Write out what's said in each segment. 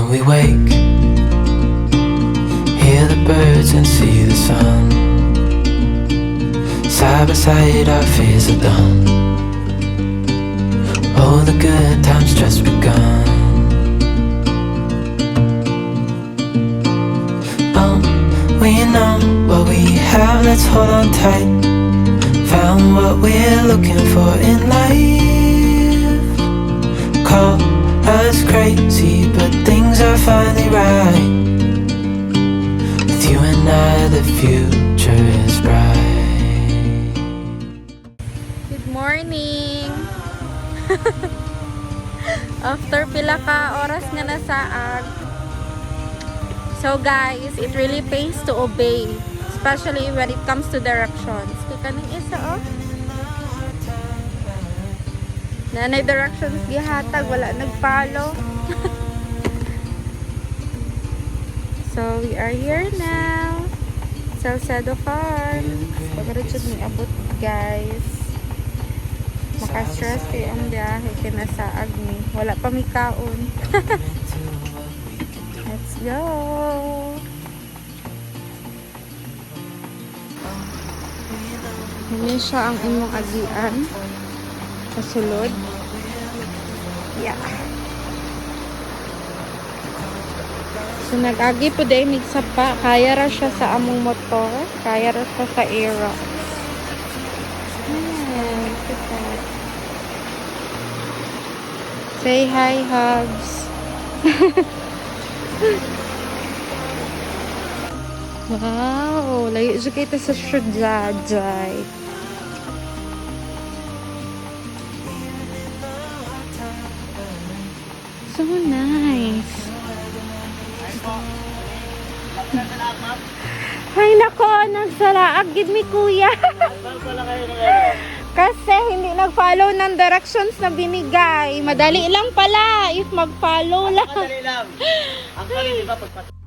we wake, hear the birds and see the sun. Side by side our fears are done. Oh, the good times just begun. Oh, we know what we have, let's hold on tight. Found what we're looking for in life. Call us crazy, but things are finally right. With you and I, the future is bright. Good morning! After pila ka oras nga nasaag. So guys, it really pays to obey, especially when it comes to directions. Kaya kaning isa oh. Nanay directions gihatag, wala nag-follow. So we are here now. Salcedo farm. Pagkaroon ni abot guys. Maka-stress kayo ang biyahe kinasaag ni. Wala pa may kaon. Let's go! Hindi siya ang imong agian. Kasulod. Yeah. So nag-agi po dahil migsapa. Kaya ra siya sa among motor. Kaya ra siya sa era. Say hi, Hugs. Wow, layo siya kita sa Shujajay. So nice. Ay nako, nagsalaag gid mi kuya. Kasi hindi nag-follow ng directions na binigay. Madali lang pala if mag-follow lang. Madali lang. Actually, di ba pagpasok?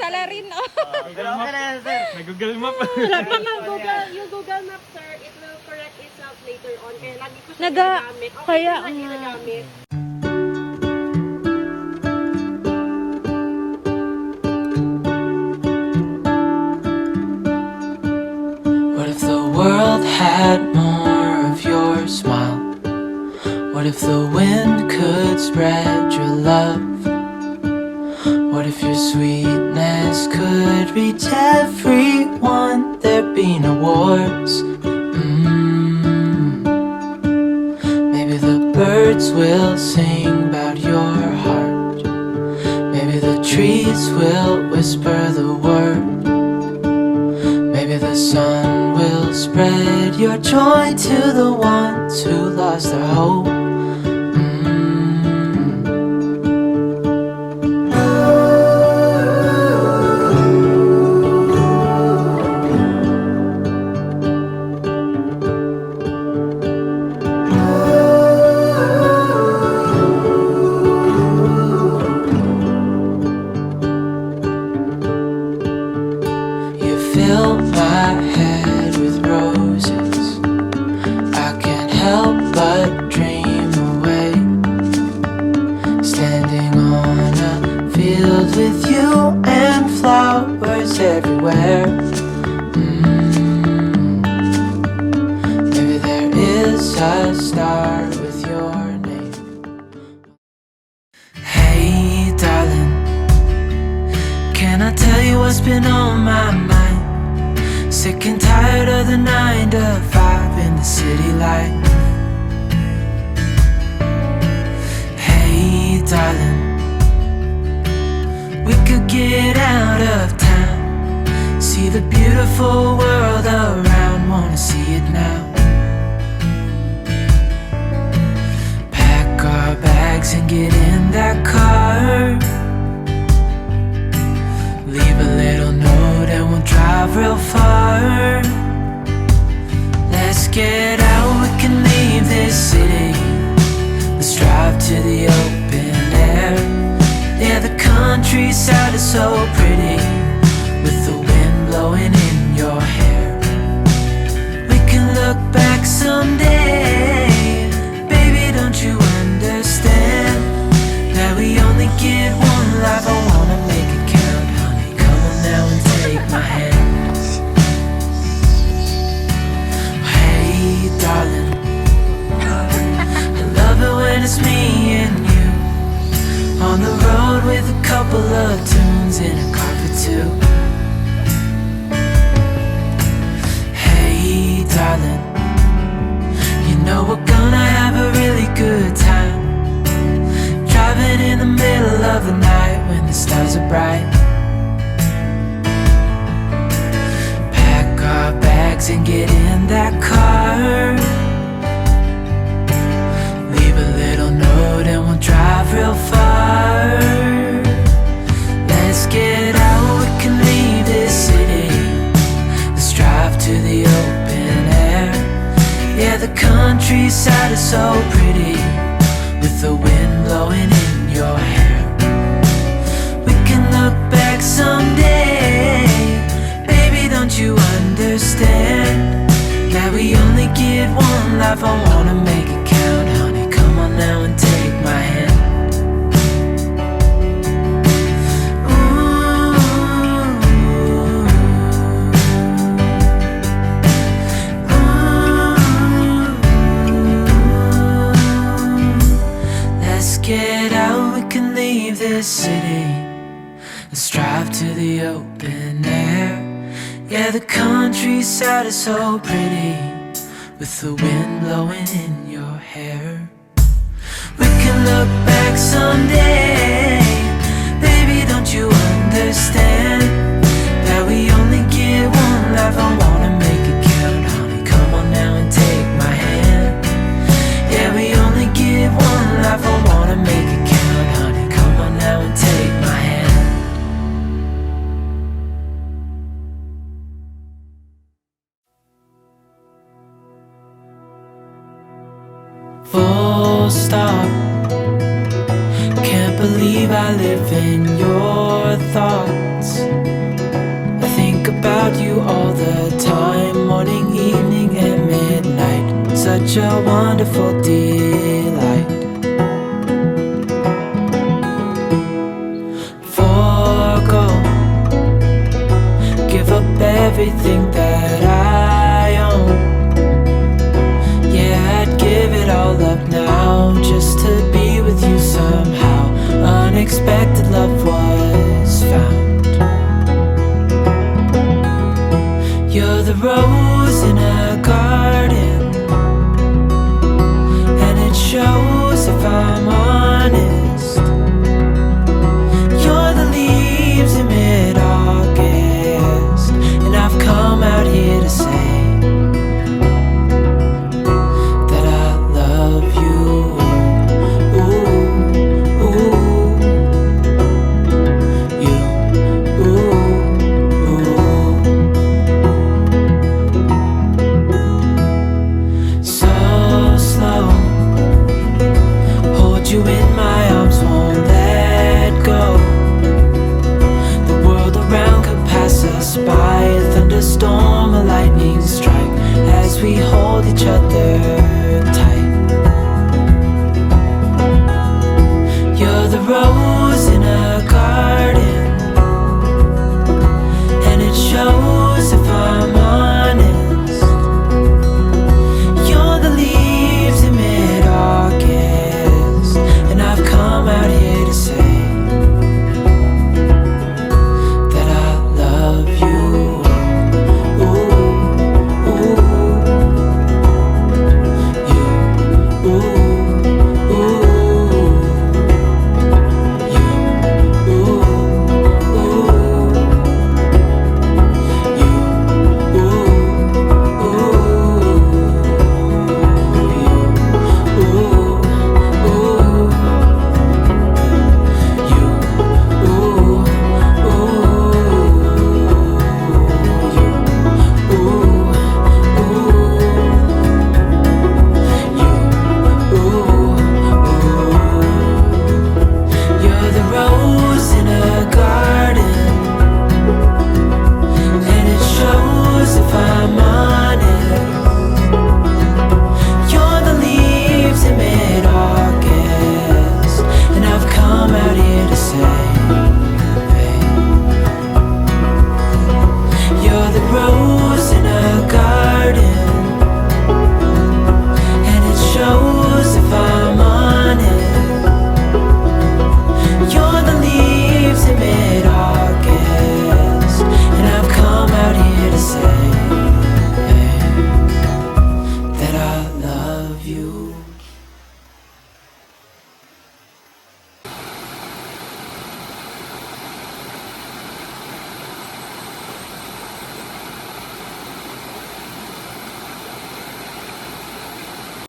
Salarin, oh. May Google Map. Wala pa nga Google. Yung Google Map, sir, it will correct itself later on. Kaya lagi ko siya Naga, ginagamit. Okay, kaya lagi ginagamit. What if the world had more of your smile? What if the wind could spread your love? What if your sweetness could reach everyone? There'd be no wars. Maybe the birds will sing about your heart. Maybe the trees will whisper the word. Maybe the sun will spread your joy to the ones who lost their hope. Fill my head with roses. I can't help but dream away. Standing on a field with you and flowers everywhere. Maybe there is a star with your name. Hey darling, can I tell you what's been on my mind? Sick and tired of the 9 to 5 in the city life. Hey darling, we could get out of town, see the beautiful world around, wanna see it now. Pack our bags and get in that car. Leave a little note and we'll drive real far. Let's get and it's me and you on the road with a couple of tunes in a car for two. Hey darling, you know we're gonna have a really good time, driving in the middle of the night when the stars are bright. Pack our bags and get in that car, leave a little note and we'll drive real far. Let's get out, we can leave this city. Let's drive to the open air. Yeah, the countryside is so pretty, with the wind blowing in your hair. We can look back someday, baby, don't you understand that we only get one life? I wanna make it count, honey, come on now and take my hand. Let's get out, we can leave this city. Let's drive to the open air. Yeah, the countryside is so pretty, with the wind blowing in your hair. We can look back someday, baby, don't you understand that we only get one life? I wanna make it count, honey, come on now and take my hand. Yeah, we only get one life, I wanna make it count, honey, come on now and take my hand. Full stop, can't believe I live in your thoughts. I think about you all the time, morning, evening, and midnight. Such a wonderful delight. Forgo, give up everything that I own. Yeah, I'd give it all up now, just to be with you somehow. Unexpected love was found. You're the rose in a garden, and it shows if I'm